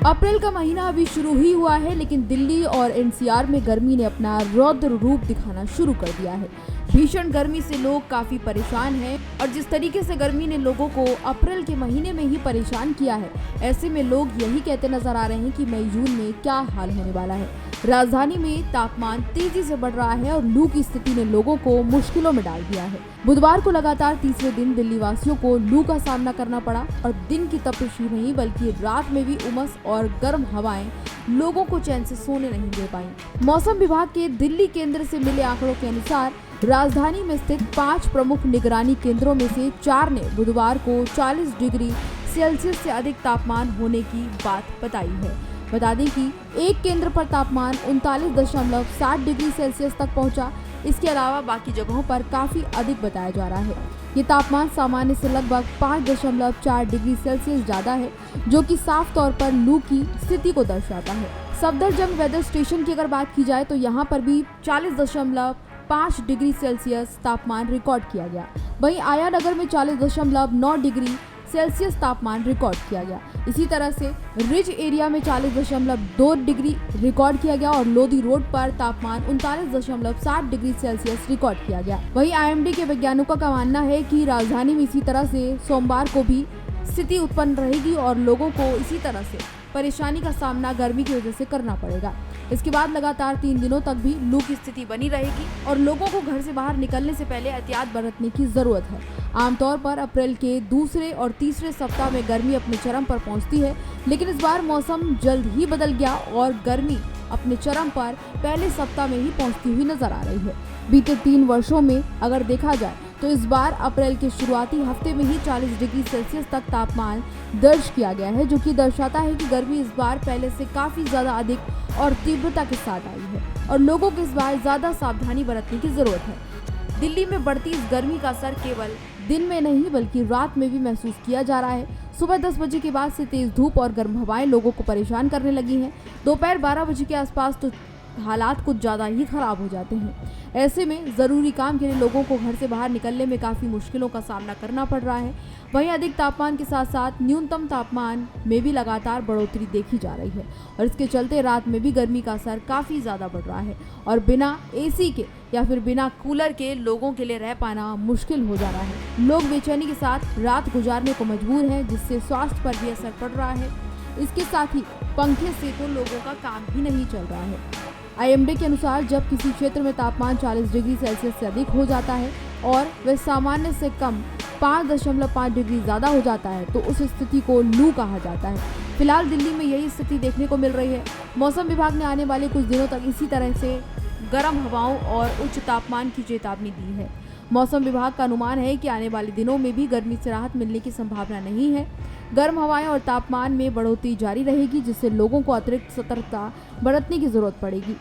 अप्रैल का महीना अभी शुरू ही हुआ है, लेकिन दिल्ली और एनसीआर में गर्मी ने अपना रौद्र रूप दिखाना शुरू कर दिया है। भीषण गर्मी से लोग काफी परेशान हैं और जिस तरीके से गर्मी ने लोगों को अप्रैल के महीने में ही परेशान किया है, ऐसे में लोग यही कहते नजर आ रहे हैं कि मई जून में क्या हाल होने वाला है। राजधानी में तापमान तेजी से बढ़ रहा है और लू की स्थिति ने लोगों को मुश्किलों में डाल दिया है। बुधवार को लगातार तीसरे दिन दिल्ली वासियों को लू का सामना करना पड़ा और दिन की तपिश ही नहीं बल्कि रात में भी उमस और गर्म हवाएं लोगों को चैन से सोने नहीं दे पाई। मौसम विभाग के दिल्ली केंद्र से मिले आंकड़ों के अनुसार राजधानी में स्थित 5 प्रमुख निगरानी केंद्रों में से 4 ने बुधवार को 40 डिग्री सेल्सियस से अधिक तापमान होने की बात बताई है। बता दें कि एक केंद्र पर तापमान 39.7 डिग्री सेल्सियस तक पहुंचा। इसके अलावा बाकी जगहों पर काफी अधिक बताया जा रहा है। ये तापमान सामान्य से लगभग 5.4 डिग्री सेल्सियस ज्यादा है, जो कि साफ तौर पर लू की स्थिति को दर्शाता है। सफदरजंग वेदर स्टेशन की अगर बात की जाए तो यहाँ पर भी 40.5 डिग्री सेल्सियस तापमान रिकॉर्ड किया गया। वहीं आया नगर में 40.9 डिग्री सेल्सियस तापमान रिकॉर्ड किया गया। इसी तरह से रिज एरिया में 40.2 डिग्री रिकॉर्ड किया गया और लोधी रोड पर तापमान 39.7 डिग्री सेल्सियस रिकॉर्ड किया गया। वहीं आईएमडी के वैज्ञानिकों का मानना है कि राजधानी में इसी तरह से सोमवार को भी स्थिति उत्पन्न रहेगी और लोगों को इसी तरह से परेशानी का सामना गर्मी की वजह से करना पड़ेगा। इसके बाद लगातार 3 दिनों तक भी लू की स्थिति बनी रहेगी और लोगों को घर से बाहर निकलने से पहले एहतियात बरतने की जरूरत है। आमतौर पर अप्रैल के दूसरे और तीसरे सप्ताह में गर्मी अपने चरम पर पहुंचती है, लेकिन इस बार मौसम जल्द ही बदल गया और गर्मी अपने चरम पर पहले सप्ताह में ही पहुंचती हुई नजर आ रही है। बीते 3 वर्षों में अगर देखा जाए तो इस बार अप्रैल के शुरुआती हफ्ते में ही 40 डिग्री सेल्सियस तक तापमान दर्ज किया गया है, जो कि दर्शाता है कि गर्मी इस बार पहले से काफी ज्यादा अधिक और तीव्रता के साथ आई है और लोगों को इस बार ज्यादा सावधानी बरतने की जरूरत है। दिल्ली में बढ़ती इस गर्मी का असर केवल दिन में नहीं बल्कि रात में भी महसूस किया जा रहा है। सुबह 10 बजे के बाद से तेज धूप और गर्म हवाएं लोगों को परेशान करने लगी हैं। दोपहर 12 बजे के आसपास तो हालात कुछ ज़्यादा ही खराब हो जाते हैं। ऐसे में ज़रूरी काम के लिए लोगों को घर से बाहर निकलने में काफ़ी मुश्किलों का सामना करना पड़ रहा है। वहीं अधिक तापमान के साथ साथ न्यूनतम तापमान में भी लगातार बढ़ोतरी देखी जा रही है और इसके चलते रात में भी गर्मी का असर काफ़ी ज़्यादा बढ़ रहा है और बिना एसी के या फिर बिना कूलर के लोगों के लिए रह पाना मुश्किल हो जा रहा है। लोग बेचैनी के साथ रात गुजारने को मजबूर हैं, जिससे स्वास्थ्य पर भी असर पड़ रहा है। इसके साथ ही पंखे से तो लोगों का काम भी नहीं चल रहा है। आईएमडी के अनुसार जब किसी क्षेत्र में तापमान 40 डिग्री सेल्सियस से अधिक हो जाता है और वह सामान्य से कम 5.5 डिग्री ज़्यादा हो जाता है तो उस स्थिति को लू कहा जाता है। फिलहाल दिल्ली में यही स्थिति देखने को मिल रही है। मौसम विभाग ने आने वाले कुछ दिनों तक इसी तरह से गर्म हवाओं और उच्च तापमान की चेतावनी दी है। मौसम विभाग का अनुमान है कि आने वाले दिनों में भी गर्मी से राहत मिलने की संभावना नहीं है। गर्म हवाएं और तापमान में बढ़ोतरी जारी रहेगी, जिससे लोगों को अतिरिक्त सतर्कता बरतने की जरूरत पड़ेगी।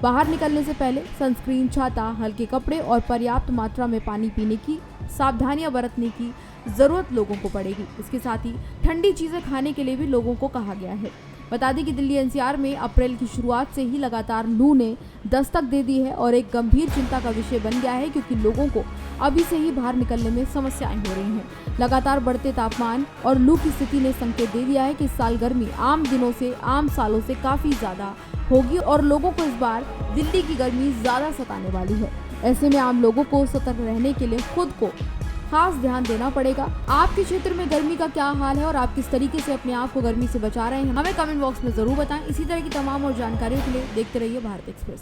बाहर निकलने से पहले सनस्क्रीन, छाता, हल्के कपड़े और पर्याप्त मात्रा में पानी पीने की सावधानियां बरतने की जरूरत लोगों को पड़ेगी। इसके साथ ही ठंडी चीजें खाने के लिए भी लोगों को कहा गया है। बता दें कि दिल्ली एनसीआर में अप्रैल की शुरुआत से ही लगातार लू ने दस्तक दे दी है और एक गंभीर चिंता का विषय बन गया है, क्योंकि लोगों को अभी से ही बाहर निकलने में समस्याएं हो रही हैं। लगातार बढ़ते तापमान और लू की स्थिति ने संकेत दे दिया है कि इस साल गर्मी आम दिनों से, आम सालों से काफी ज्यादा होगी और लोगों को इस बार दिल्ली की गर्मी ज्यादा सताने वाली है। ऐसे में आम लोगों को सतर्क रहने के लिए खुद को खास ध्यान देना पड़ेगा। आपके क्षेत्र में गर्मी का क्या हाल है और आप किस तरीके से अपने आप को गर्मी से बचा रहे हैं, हमें कमेंट बॉक्स में जरूर बताएं। इसी तरह की तमाम और जानकारियों के लिए देखते रहिए भारत एक्सप्रेस।